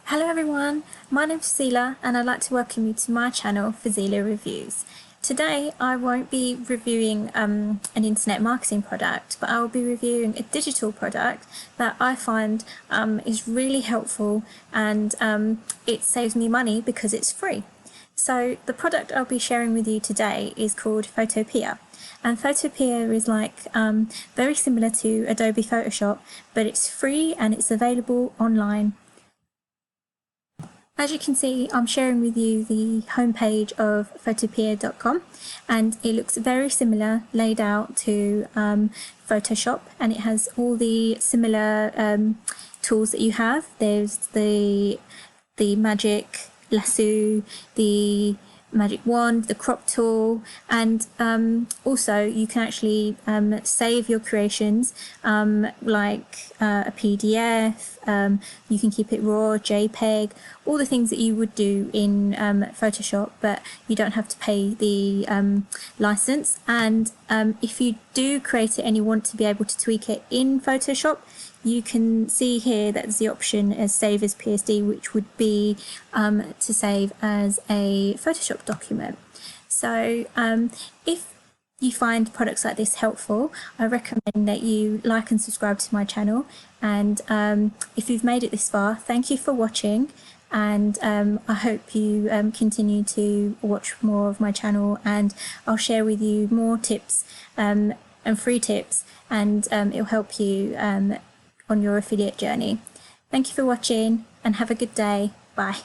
Hello everyone, my name is Zila and I'd like to welcome you to my channel for Zila Reviews. Today I won't be reviewing an internet marketing product, but I will be reviewing a digital product that I find is really helpful and it saves me money because it's free. So the product I'll be sharing with you today is called Photopea. And Photopea is very similar to Adobe Photoshop, but it's free and it's available online. As you can see, I'm sharing with you the homepage of photopea.com, and it looks very similar laid out to Photoshop, and it has all the similar tools that you have. There's the magic lasso, the magic wand, the crop tool, and also you can actually save your creations like a PDF. You can keep it raw, JPEG, all the things that you would do in Photoshop, but you don't have to pay the license. And if you do create it and you want to be able to tweak it in Photoshop, you can see here that there's the option as save as PSD, which would be to save as a Photoshop document. So if you find products like this helpful, I recommend that you like and subscribe to my channel. And if you've made it this far, thank you for watching. And I hope you continue to watch more of my channel, and I'll share with you more tips and free tips, and it'll help you on your affiliate journey. Thank you for watching and have a good day. Bye.